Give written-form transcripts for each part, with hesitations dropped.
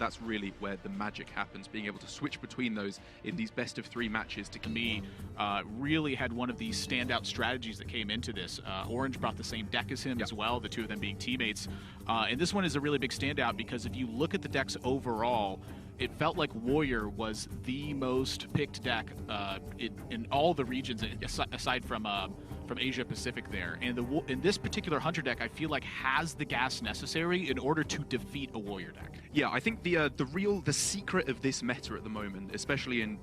that's really where the magic happens, being able to switch between those in these best-of-3 matches to Me really had one of these standout strategies that came into this. Orange brought the same deck as him as well, the two of them being teammates. And this one is a really big standout because if you look at the decks overall, it felt like Warrior was the most picked deck in all the regions, aside from Asia Pacific there. And in this particular Hunter deck, I feel like has the gas necessary in order to defeat a Warrior deck. Yeah, I think the secret of this meta at the moment, especially in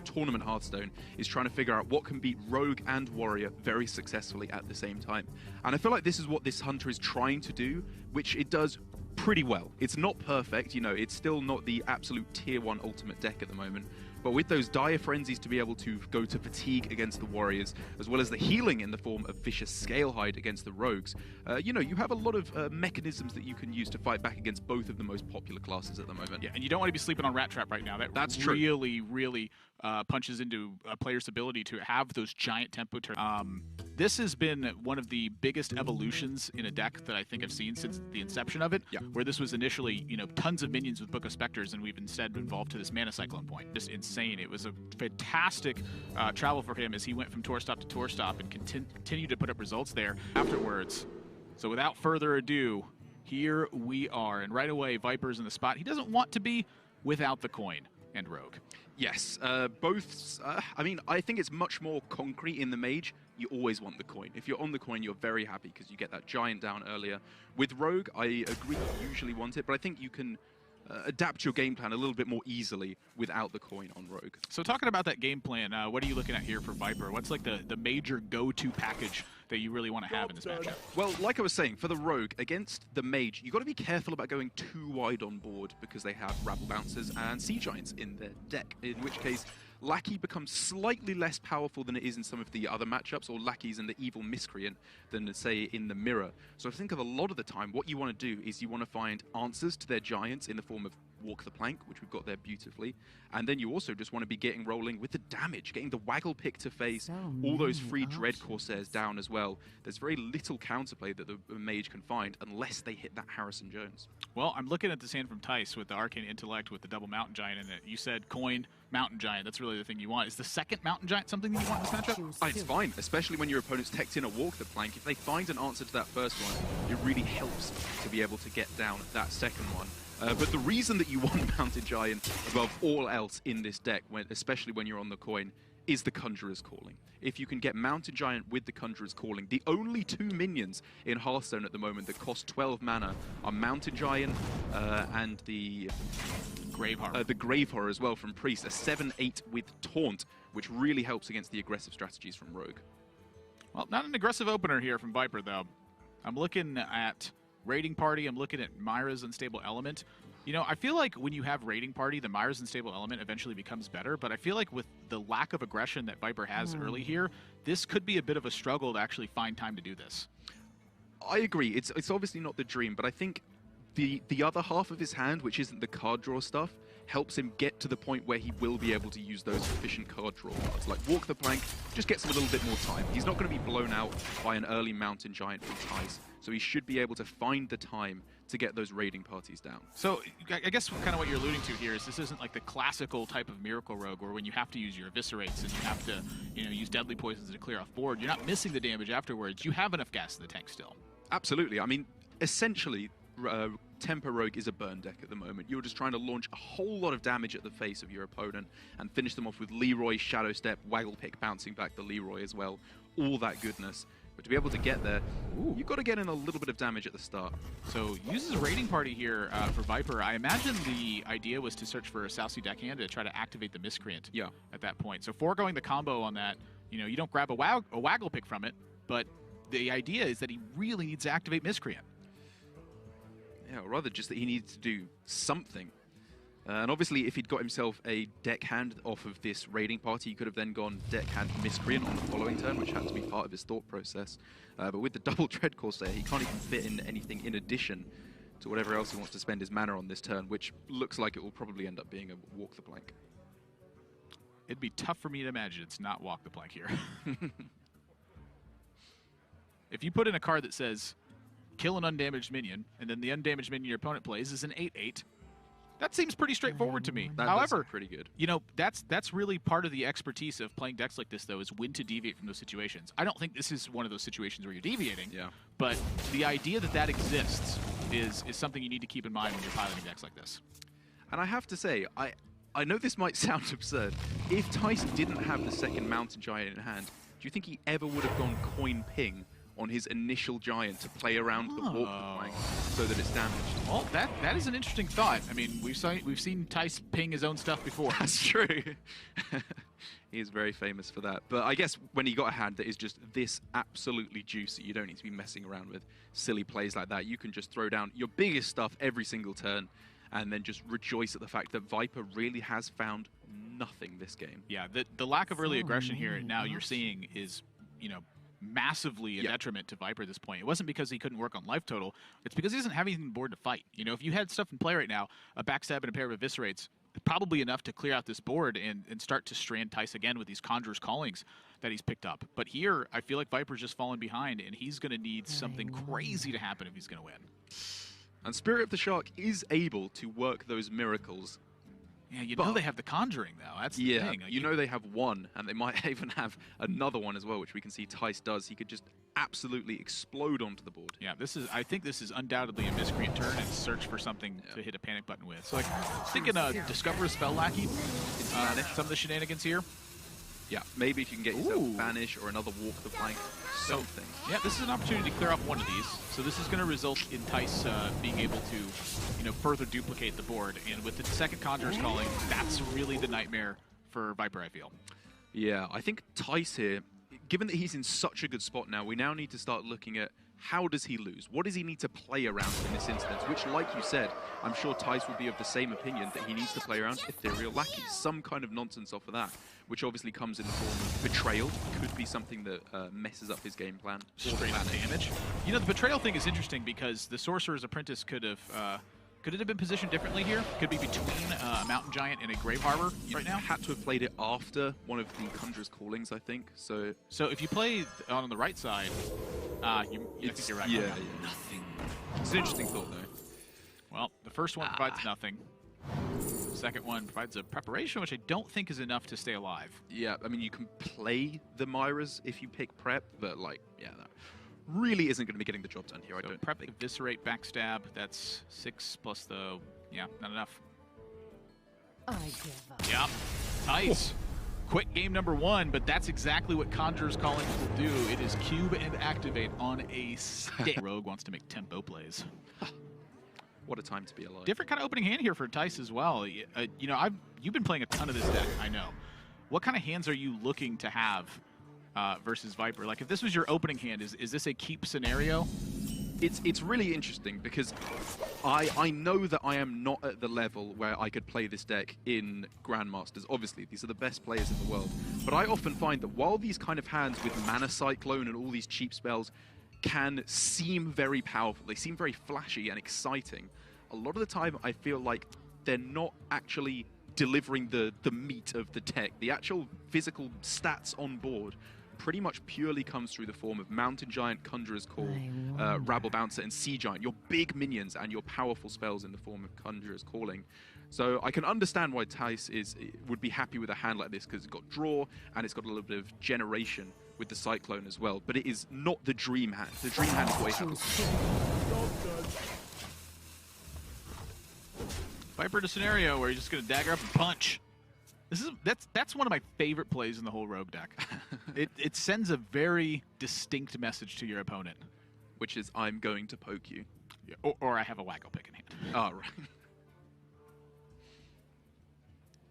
tournament Hearthstone, is trying to figure out what can beat Rogue and Warrior very successfully at the same time. And I feel like this is what this Hunter is trying to do, which it does pretty well. It's not perfect, you know, it's still not the absolute tier 1 ultimate deck at the moment, but with those dire frenzies to be able to go to fatigue against the Warriors, as well as the healing in the form of vicious Scalehide against the Rogues, you know, you have a lot of mechanisms that you can use to fight back against both of the most popular classes at the moment. Yeah, and you don't want to be sleeping on Rat Trap right now. That's true. Really punches into a player's ability to have those giant tempo turns. This has been one of the biggest evolutions in a deck that I think I've seen since the inception of it, where this was initially, you know, tons of minions with Book of Specters, and we've instead evolved to this Mana Cyclone point. Just insane. It was a fantastic travel for him as he went from tour stop to tour stop and continued to put up results there afterwards. So without further ado, here we are. And right away, Viper's in the spot he doesn't want to be without the coin and Rogue. Yes, both. I mean, I think it's much more concrete in the Mage. You always want the coin. If you're on the coin, you're very happy because you get that giant down earlier. With Rogue, I agree you usually want it, but I think you can adapt your game plan a little bit more easily without the coin on Rogue. So talking about that game plan, what are you looking at here for Viper? What's like the major go-to package that you really want to have in this matchup? Well, like I was saying, for the Rogue, against the Mage, you got to be careful about going too wide on board because they have Rabble Bouncers and Sea Giants in their deck, in which case Lackey becomes slightly less powerful than it is in some of the other matchups, or Lackey's in the Evil Miscreant than, say, in the Mirror. So I think of a lot of the time, what you want to do is you want to find answers to their Giants in the form of Walk the Plank, which we've got there beautifully. And then you also just want to be getting rolling with the damage, getting the Waggle Pick to face, all those free Dread Corsairs down as well. There's very little counterplay that the Mage can find unless they hit that Harrison Jones. Well, I'm looking at this hand from Thijs with the Arcane Intellect with the double Mountain Giant in it. You said coin, Mountain Giant. That's really the thing you want. Is the second Mountain Giant something that you want in this matchup? It's fine, especially when your opponent's teched in a Walk the Plank. If they find an answer to that first one, it really helps to be able to get down that second one. But the reason that you want Mountain Giant above all else in this deck, especially when you're on the coin, is the Conjurer's Calling. If you can get Mountain Giant with the Conjurer's Calling, the only 2 minions in Hearthstone at the moment that cost 12 mana are Mountain Giant and the Grave Horror. The Grave Horror as well from Priest, a 7/8 with Taunt, which really helps against the aggressive strategies from Rogue. Well, not an aggressive opener here from Viper, though. I'm looking at Raiding Party, I'm looking at Myra's Unstable Element. You know, I feel like when you have Raiding Party, the Myra's Unstable Element eventually becomes better, but I feel like with the lack of aggression that Viper has early here, this could be a bit of a struggle to actually find time to do this. I agree. It's obviously not the dream, but I think the other half of his hand, which isn't the card draw stuff, helps him get to the point where he will be able to use those efficient card draw cards. Like Walk the Plank just gets him a little bit more time. He's not going to be blown out by an early Mountain Giant from Thijs, so he should be able to find the time to get those raiding parties down. So I guess kind of what you're alluding to here is this isn't like the classical type of Miracle Rogue where when you have to use your Eviscerates and you have to, you know, use Deadly Poisons to clear off board, you're not missing the damage afterwards. You have enough gas in the tank still. Absolutely. I mean, essentially, Tempo Rogue is a burn deck at the moment. You're just trying to launch a whole lot of damage at the face of your opponent and finish them off with Leroy, Shadow Step, Waggle Pick, bouncing back the Leroy as well. All that goodness. But to be able to get there, you've got to get in a little bit of damage at the start. So uses Raiding Party here for Viper. I imagine the idea was to search for a South Sea deckhand to try to activate the Miscreant at that point. So foregoing the combo on that, you know, you don't grab a Waggle Pick from it, but the idea is that he really needs to activate Miscreant. Yeah, or rather just that he needs to do something. And obviously, if he'd got himself a deckhand off of this raiding party, he could have then gone deckhand Miscreant on the following turn, which had to be part of his thought process. But with the double Dread Corsair, he can't even fit in anything in addition to whatever else he wants to spend his mana on this turn, which looks like it will probably end up being a Walk the Plank. It'd be tough for me to imagine it's not Walk the Plank here. If you put in a card that says, kill an undamaged minion, and then the undamaged minion your opponent plays is an 8/8, That seems pretty straightforward to me. That However, pretty good. You know, that's really part of the expertise of playing decks like this, though, is when to deviate from those situations. I don't think this is one of those situations where you're deviating. Yeah. But the idea that that exists is something you need to keep in mind when you're piloting decks like this. And I have to say, I know this might sound absurd. If Thijs didn't have the second Mountain Giant in hand, do you think he ever would have gone coin ping on his initial giant to play around the warp flank so that it's damaged? Well, that is an interesting thought. I mean, we've seen Thijs ping his own stuff before. That's true. He is very famous for that. But I guess when he got a hand that is just this absolutely juicy, you don't need to be messing around with silly plays like that. You can just throw down your biggest stuff every single turn and then just rejoice at the fact that Viper really has found nothing this game. Yeah, the lack of early aggression here now you're seeing is, you know, massively a detriment to Viper at this point. It wasn't because he couldn't work on life total. It's because he doesn't have anything on board to fight. You know, if you had stuff in play right now, a backstab and a pair of eviscerates, probably enough to clear out this board and start to strand Thijs again with these Conjurer's Callings that he's picked up. But here, I feel like Viper's just fallen behind, and he's going to need something crazy to happen if he's going to win. And Spirit of the Shark is able to work those miracles. Yeah, you know they have the Conjuring, though. That's the thing. You know they have one, and they might even have another one as well, which we can see Thijs does. He could just absolutely explode onto the board. Yeah, I think this is undoubtedly a miscreant turn and search for something to hit a panic button with. So, like, thinking Discover a Spell Lackey, some of the shenanigans here. Yeah, maybe if you can get yourself Banish or another Walk the Plank, something. Yeah, this is an opportunity to clear off one of these. So this is going to result in Thijs being able to, you know, further duplicate the board. And with the second Conjurer's Calling, that's really the nightmare for Viper, I feel. Yeah, I think Thijs here, given that he's in such a good spot now, we now need to start looking at how does he lose? What does he need to play around in this instance? Which, like you said, I'm sure Thijs will be of the same opinion that he needs to play around Ethereal Lackeys, some kind of nonsense off of that, which obviously comes in the form of Betrayal. Could be something that messes up his game plan. Straight up damage. You know, the Betrayal thing is interesting because the Sorcerer's Apprentice could have... could it have been positioned differently here? Could be between a Mountain Giant and a Grave Harbor right now? Had to have played it after one of the Conjurer's Callings, I think. So if you play on the right side, I think you're right. Yeah, nothing. It's an interesting thought, though. Well, the first one provides nothing. The second one provides a preparation, which I don't think is enough to stay alive. Yeah, I mean, you can play the Myras if you pick Prep, but, like, yeah, that really isn't going to be getting the job done here, I don't Prep, think. Eviscerate, Backstab, that's 6 plus the... Yeah, not enough. I give up. Yeah, Thijs. Quick game number 1, but that's exactly what Conjurer's Callings will do. It is cube and activate on a stick. Rogue wants to make tempo plays. What a time to be alive. Different kind of opening hand here for Thijs as well. You know, you've been playing a ton of this deck, I know. What kind of hands are you looking to have versus Viper? Like, if this was your opening hand, is this a keep scenario? It's really interesting because I know that I am not at the level where I could play this deck in Grandmasters. Obviously, these are the best players in the world. But I often find that while these kind of hands with Mana Cyclone and all these cheap spells can seem very powerful, they seem very flashy and exciting, a lot of the time I feel like they're not actually delivering the meat of the deck. The actual physical stats on board pretty much purely comes through the form of Mountain Giant, Conjurer's Call, Rabble Bouncer, and Sea Giant, your big minions and your powerful spells in the form of Conjurer's Calling. So I can understand why Thijs would be happy with a hand like this because it's got draw and it's got a little bit of generation with the Cyclone as well, but it is not the dream hand. The dream hand is what he has. Viper in a scenario where you're just going to dagger up and punch. That's one of my favorite plays in the whole Rogue deck. It sends a very distinct message to your opponent. Which is, I'm going to poke you. Yeah, or I have a Waggle Pick in hand. Oh, right.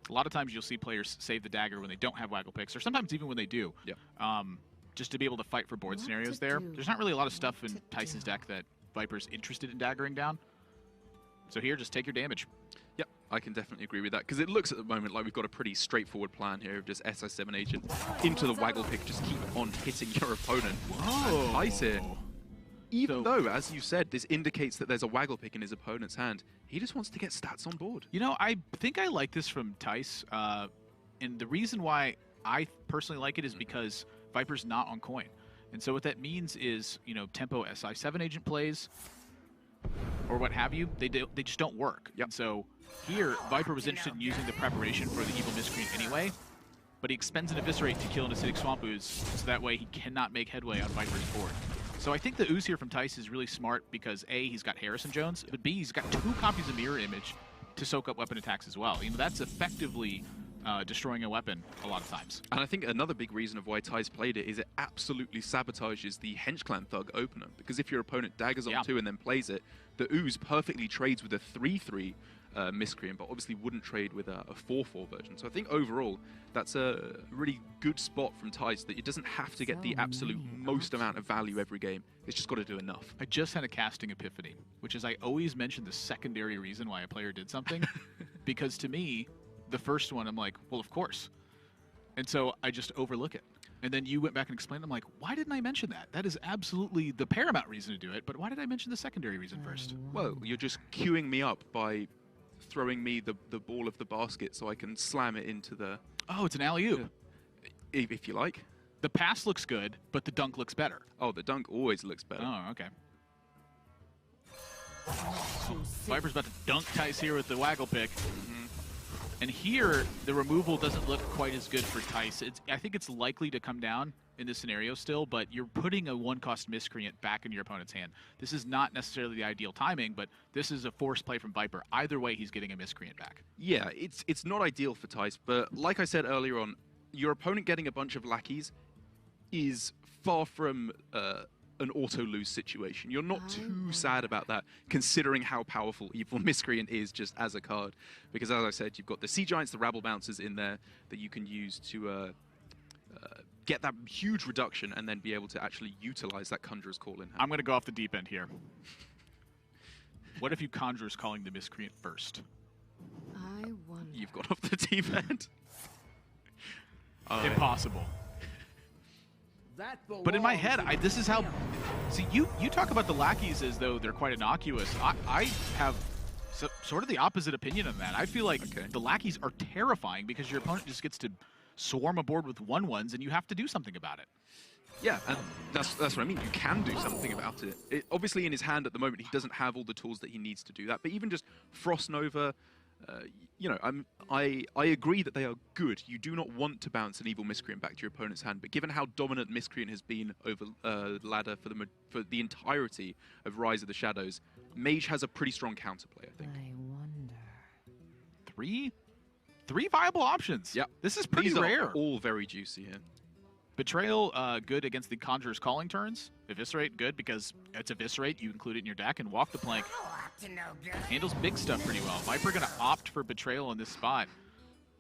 A lot of times you'll see players save the dagger when they don't have Waggle Picks, or sometimes even when they do. Yeah. Just to be able to fight for board scenarios there. There's not really a lot of stuff in Tyson's deck that Viper's interested in daggering down. So here, just take your damage. Yeah, I can definitely agree with that, because it looks at the moment like we've got a pretty straightforward plan here of just SI7 Agent into the Waggle Pick, just keep on hitting your opponent. Whoa. And Thijs here, even though, as you said, this indicates that there's a Waggle Pick in his opponent's hand, he just wants to get stats on board. You know, I think I like this from Thijs, and the reason why I personally like it is because Viper's not on coin. And so what that means is, you know, tempo SI7 Agent plays, or what have you, they just don't work. Yep. And so here, Viper was interested in using the preparation for the Evil Miscreant anyway, but he expends an Eviscerate to kill an Acidic Swamp Ooze, so that way he cannot make headway on Viper's board. So I think the Ooze here from Thijs is really smart because A, he's got Harrison Jones, but B, he's got 2 copies of Mirror Image to soak up weapon attacks as well. You know, that's effectively destroying a weapon a lot of times. And I think another big reason of why Thijs played it is it absolutely sabotages the Hench Clan Thug opener. Because if your opponent daggers on 2 and then plays it, the Ooze perfectly trades with a 3/3 Miscreant, but obviously wouldn't trade with a 4/4 version. So I think overall, that's a really good spot from Thijs, that it doesn't have to get the absolute most amount of value every game. It's just got to do enough. I just had a casting epiphany, which is I always mention the secondary reason why a player did something, because to me, the first one, I'm like, well, of course. And so I just overlook it. And then you went back and explained, I'm like, why didn't I mention that? That is absolutely the paramount reason to do it, but why did I mention the secondary reason first? Well, you're just queuing me up by throwing me the ball of the basket so I can slam it into the... Oh, it's an alley-oop. If you like. The pass looks good, but the dunk looks better. Oh, the dunk always looks better. Oh, okay. Viper's about to dunk Thijs here with the waggle pick. And here, the removal doesn't look quite as good for Thijs. I think it's likely to come down in this scenario still, but you're putting a 1-cost Miscreant back in your opponent's hand. This is not necessarily the ideal timing, but this is a forced play from Viper. Either way, he's getting a Miscreant back. Yeah, it's not ideal for Thijs, but like I said earlier on, your opponent getting a bunch of lackeys is far from an auto-lose situation. You're not too sad about that, considering how powerful Evil Miscreant is just as a card. Because as I said, you've got the Sea Giants, the Rabble Bouncers in there that you can use to get that huge reduction and then be able to actually utilize that Conjurer's Call in hand. I'm going to go off the deep end here. What if you Conjurer's Calling the Miscreant first? I wonder. You've got off the deep end. Impossible. But in my head, this is how... See, you talk about the lackeys as though they're quite innocuous. I have sort of the opposite opinion on that. I feel like the lackeys are terrifying because your opponent just gets to swarm aboard with 1/1s and you have to do something about it. Yeah, and that's what I mean. You can do something about it. Obviously, in his hand at the moment, he doesn't have all the tools that he needs to do that. But even just Frost Nova... you know, I agree that they are good. You do not want to bounce an Evil Miscreant back to your opponent's hand, but given how dominant Miscreant has been over ladder for the entirety of Rise of the Shadows, Mage has a pretty strong counterplay, I think. I wonder. Three viable options. Yeah, this is pretty rare. Are all very juicy here. Betrayal, good against the Conjurer's Calling turns. Eviscerate, good because it's Eviscerate. You include it in your deck, and Walk the Plank handles big stuff pretty well. Viper going to opt for Betrayal in this spot.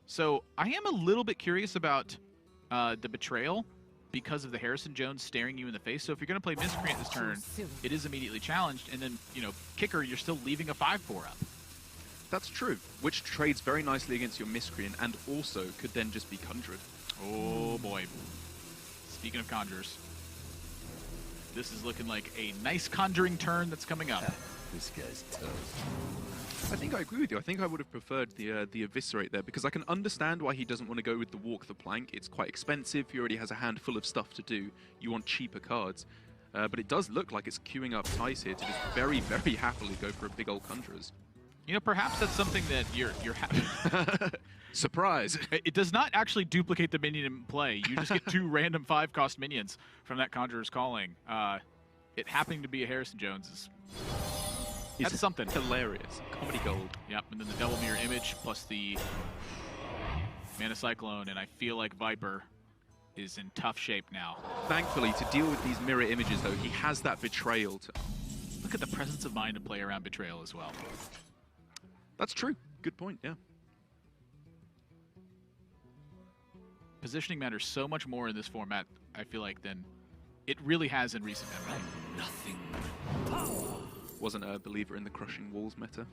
So I am a little bit curious about the Betrayal because of the Harrison Jones staring you in the face. So if you're going to play Miscreant this turn, it is immediately challenged. And then, you know, Kicker, you're still leaving a 5/4 up. That's true, which trades very nicely against your Miscreant and also could then just be Conjured. Oh boy. Speaking of Conjurers, this is looking like a nice conjuring turn that's coming up. This guy's tough. I think I agree with you. I think I would have preferred the Eviscerate there because I can understand why he doesn't want to go with the Walk the Plank. It's quite expensive. He already has a handful of stuff to do. You want cheaper cards. But it does look like it's queuing up Thijs here to just very, very happily go for a big old Conjurers. You know, perhaps that's something that you're Surprise! It does not actually duplicate the minion in play. You just get 2 random 5-cost minions from that Conjurer's Calling. It happening to be a Harrison Jones that's something. Hilarious. Comedy gold. Yep, and then the Double Mirror Image plus the Mana Cyclone, and I feel like Viper is in tough shape now. Thankfully, to deal with these mirror images, though, he has that Betrayal to... Look at the presence of mind to play around Betrayal as well. That's true. Good point, yeah. Positioning matters so much more in this format, I feel like, than it really has in recent memory. Nothing. Wasn't a believer in the crushing walls meta.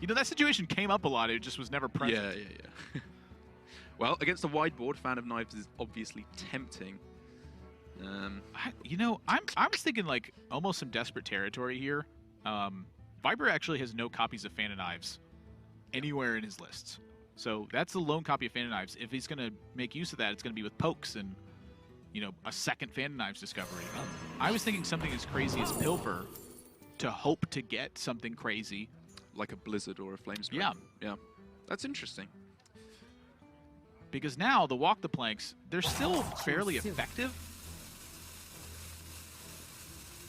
You know, that situation came up a lot. It just was never present. Yeah. Well, against a wide board, Fan of Knives is obviously tempting. You know, I was thinking like almost some desperate territory here. Viper actually has no copies of Fan of Knives anywhere in his lists. So that's the lone copy of Fan of Knives. If he's going to make use of that, it's going to be with Pokes and, you know, a second Fan of Knives discovery. I was thinking something as crazy as Pilfer to hope to get something crazy. Like a Blizzard or a Flames. Yeah. Yeah. That's interesting. Because now the walk the planks, they're still fairly effective.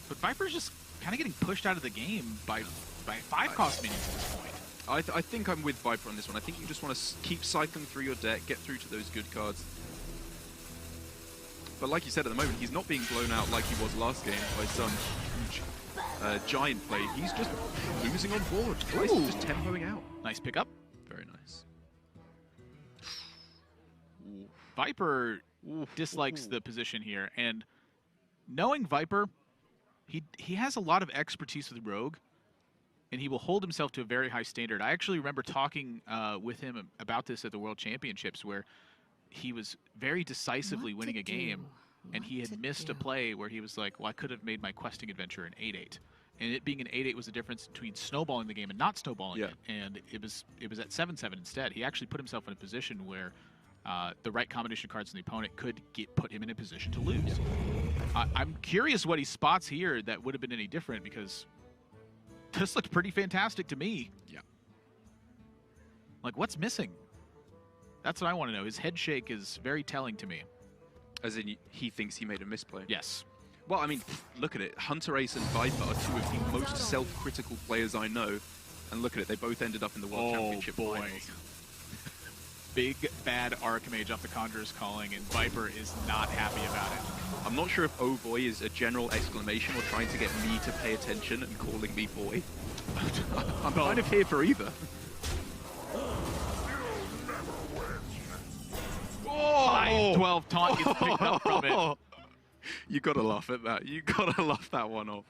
But Viper's just kind of getting pushed out of the game by 5-cost minions at this point. I think I'm with Viper on this one. I think you just want to keep cycling through your deck, get through to those good cards. But like you said, at the moment, he's not being blown out like he was last game by some huge giant play. He's just losing on board. Thijs is just tempoing out. Nice pickup. Very nice. Viper dislikes the position here, and knowing Viper, he has a lot of expertise with Rogue, and he will hold himself to a very high standard. I actually remember talking with him about this at the World Championships, where he was very decisively winning a game, and he had missed a play where he was like, well, I could have made my questing adventure an 8-8. And it being an 8-8 was the difference between snowballing the game and not snowballing it. And it was at 7-7 instead. He actually put himself in a position where the right combination of cards in the opponent could put him in a position to lose. I'm curious what he spots here that would have been any different, because this looked pretty fantastic to me. Yeah. Like, what's missing? That's what I want to know. His head shake is very telling to me. As in, he thinks he made a misplay. Yes. Well, I mean, look at it. Hunter Ace and Viper are two of the most self-critical players I know. And look at it. They both ended up in the World Championship finals. Big bad Archmage off the Conjurer's Calling, and Viper is not happy about it. I'm not sure if oh boy is a general exclamation or trying to get me to pay attention and calling me boy. I'm kind of here for either. Oh! 12 taunt gets picked up from it. You gotta laugh at that. You gotta laugh that one off.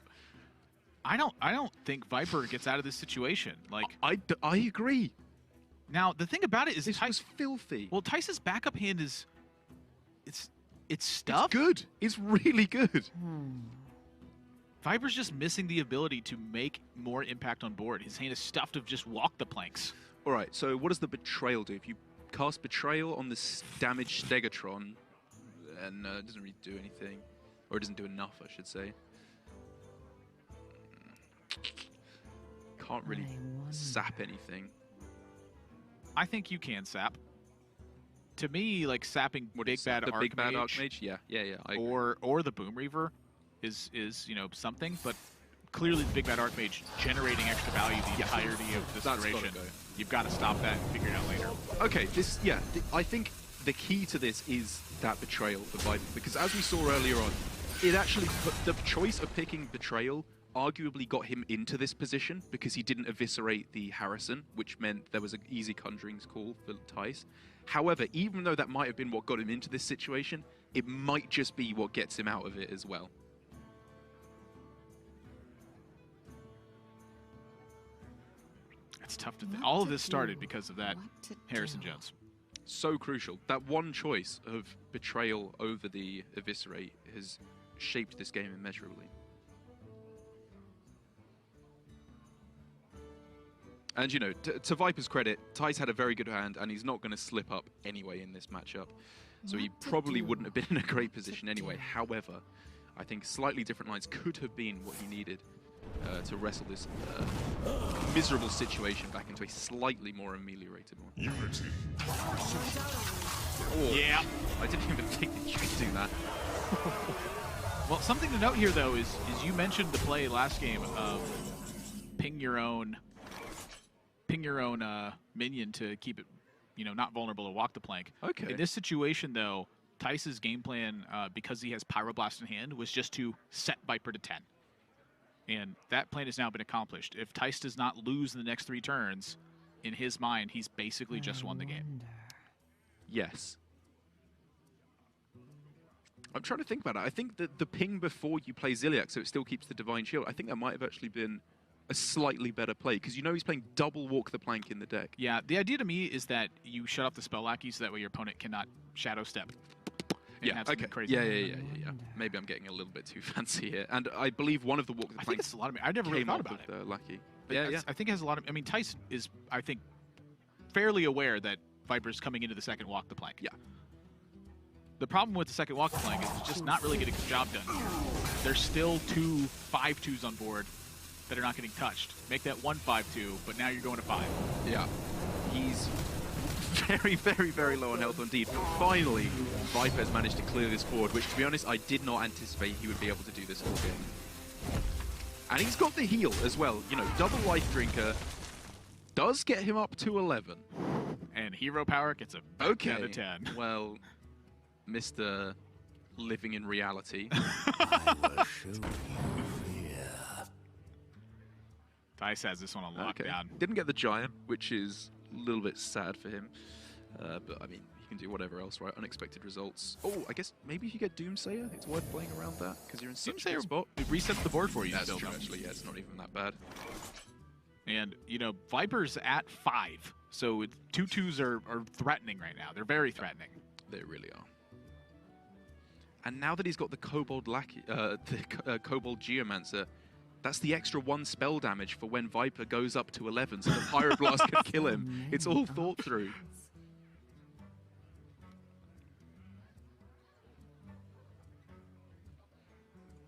I don't think Viper gets out of this situation. Like, I agree. Now the thing about it is This was filthy. Well, Thijs' backup hand is it's stuff. It's good. It's really good. Viper's just missing the ability to make more impact on board. His hand is stuffed of just walk the planks. All right. So what does the Betrayal do? If you cast Betrayal on this damaged Stegatron, and it doesn't really do anything, or it doesn't do enough, I should say. Can't really sap anything. I think you can sap. To me, like sapping Big Bad Archmage, yeah. Or the Boom Reaver is something, but clearly the Big Bad Archmage generating extra value the entirety of this duration. You've got to stop that and figure it out later. Okay, I think the key to this is that Betrayal for Viper, because as we saw earlier on, it actually, the choice of picking Betrayal arguably got him into this position because he didn't eviscerate the Harrison, which meant there was an easy Conjurings call for Thijs. However, even though that might have been what got him into this situation, it might just be what gets him out of it as well. It's tough to think. All of this started because of that Harrison Jones. So crucial. That one choice of Betrayal over the Eviscerate has shaped this game immeasurably. And, you know, to Viper's credit, Thijs had a very good hand, and he's not going to slip up anyway in this matchup. So he probably wouldn't have been in a great position anyway. However, I think slightly different lines could have been what he needed to wrestle this miserable situation back into a slightly more ameliorated one. Unity. Oh, yeah. I didn't even think that you could do that. Well, something to note here, though, is you mentioned the play last game of ping your own minion to keep it, not vulnerable to walk the plank. Okay. In this situation, though, Thijs' game plan, because he has Pyroblast in hand, was just to set Viper to 10. And that plan has now been accomplished. If Thijs does not lose in the next 3 turns, in his mind, he's basically just won the game. Yes. I'm trying to think about it. I think that the ping before you play Ziliax, so it still keeps the Divine Shield, I think that might have actually been a slightly better play, because he's playing double walk the plank in the deck. Yeah, the idea to me is that you shut off the spell lackey so that way your opponent cannot shadow step. Yeah, okay. Crazy. Yeah. Maybe I'm getting a little bit too fancy here. And I believe one of the walk the planks, I think it's a lot of. I never really thought about it. Lackey. But yeah. I think it has a lot of. I mean, Thijs is, I think, fairly aware that Viper's coming into the second walk the plank. Yeah. The problem with the second walk the plank is it's just not really getting the job done. There's still 2 5/2s on board, that are not getting touched. Make that 1-5-2, but now you're going to 5. Yeah. He's very, very, very low on health indeed. But finally, Viper has managed to clear this board, which, to be honest, I did not anticipate he would be able to do this all game. And he's got the heal as well. You know, double life drinker does get him up to 11. And hero power gets a Okay. down to 10. Well, Mr. Living in reality. I will show you fear. Thijs has this one on lockdown. Didn't get the giant, which is a little bit sad for him. But, I mean, he can do whatever else, right? Unexpected results. Oh, I guess maybe if you get Doomsayer, it's worth playing around that, because you're in such a good spot. It resets the board for you. That's still, true, though. actually. Yeah, it's not even that bad. And, you know, Viper's at 5. So 2/2s are threatening right now. They're very threatening. They really are. And now that he's got the Kobold Kobold Geomancer, that's the extra 1 spell damage for when Viper goes up to 11, so the Pyroblast can kill him. It's all thought through.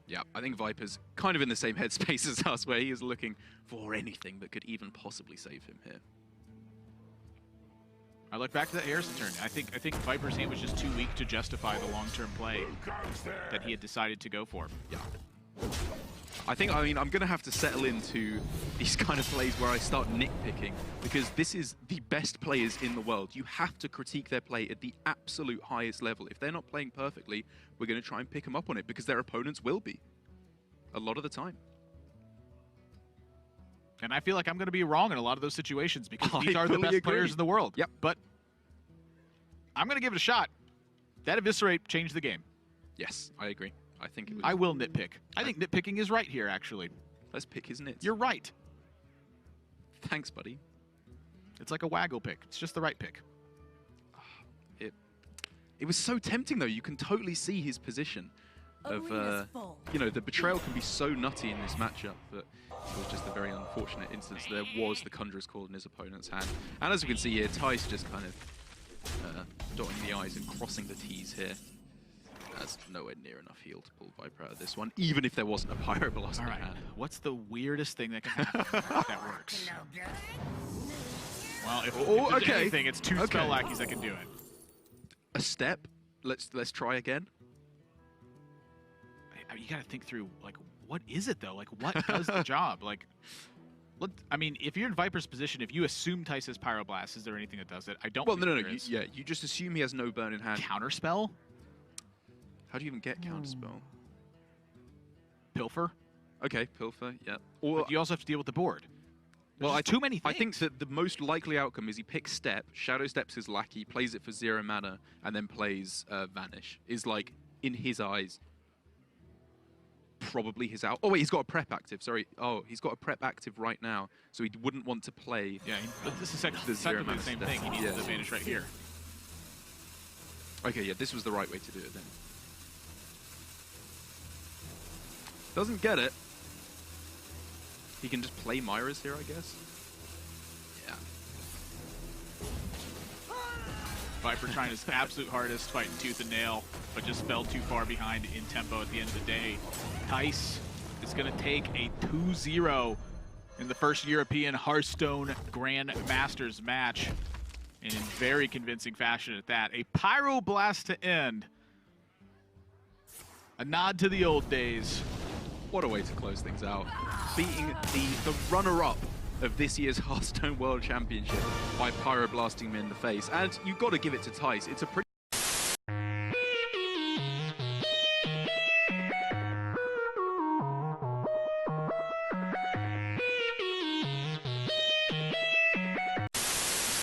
Yeah, I think Viper's kind of in the same headspace as us, where he is looking for anything that could even possibly save him here. I look back to that Harrison turn. I think Viper's hand was just too weak to justify the long-term play that he had decided to go for. Yeah. I mean, I'm going to have to settle into these kind of plays where I start nitpicking, because this is the best players in the world. You have to critique their play at the absolute highest level. If they're not playing perfectly, we're going to try and pick them up on it, because their opponents will be. A lot of the time. And I feel like I'm going to be wrong in a lot of those situations, because these I are the fully best agree. players in the world. Yep. But I'm going to give it a shot. That Eviscerate changed the game. Yes, I agree. I think it was... I will nitpick. I think nitpicking is right here, actually. Let's pick his nits. You're right. Thanks, buddy. It's like a waggle pick. It's just the right pick. It was so tempting, though. You can totally see his position of, you know, the Betrayal can be so nutty in this matchup, but it was just a very unfortunate instance. There was the Conjurer's Call in his opponent's hand. And as we can see here, Thijs just kind of dotting the I's and crossing the T's here. That's nowhere near enough heal to pull Viper out of this one, even if there wasn't a Pyroblast All right. in hand. What's the weirdest thing that can happen that works? Well, if there's anything, it's 2 spell lackeys that can do it. A step. Let's try again. You got to think through, like, what is it, though? Like, what does the job? Like, I mean, if you're in Viper's position, if you assume Thijs has Pyroblast, is there anything that does it? I don't Well, think no. there is. You just assume he has no burn in hand. Counterspell? How do you even get counterspell? Pilfer? Okay, Pilfer, yeah. Or But you also have to deal with the board. well, There's too many things. I think that the most likely outcome is he picks Step, Shadow Steps his lackey, plays it for 0 mana, and then plays Vanish. Is like, in his eyes, probably his out. Oh wait, he's got a prep active. Sorry. Oh, he's got a prep active right now, so he wouldn't want to play. Yeah, but this is effectively zero the same mana thing. He needs yeah. the Vanish right here. Okay, yeah, this was the right way to do it then. Doesn't get it. He can just play Myra's here, I guess. Yeah. Viper trying his absolute hardest, fighting tooth and nail, but just fell too far behind in tempo at the end of the day. Thijs is going to take a 2-0 in the first European Hearthstone Grandmasters match, and in very convincing fashion at that. A Pyroblast to end. A nod to the old days. What a way to close things out. Beating the runner-up of this year's Hearthstone World Championship by Pyroblasting him in the face. And you've got to give it to Thijs. It's a pretty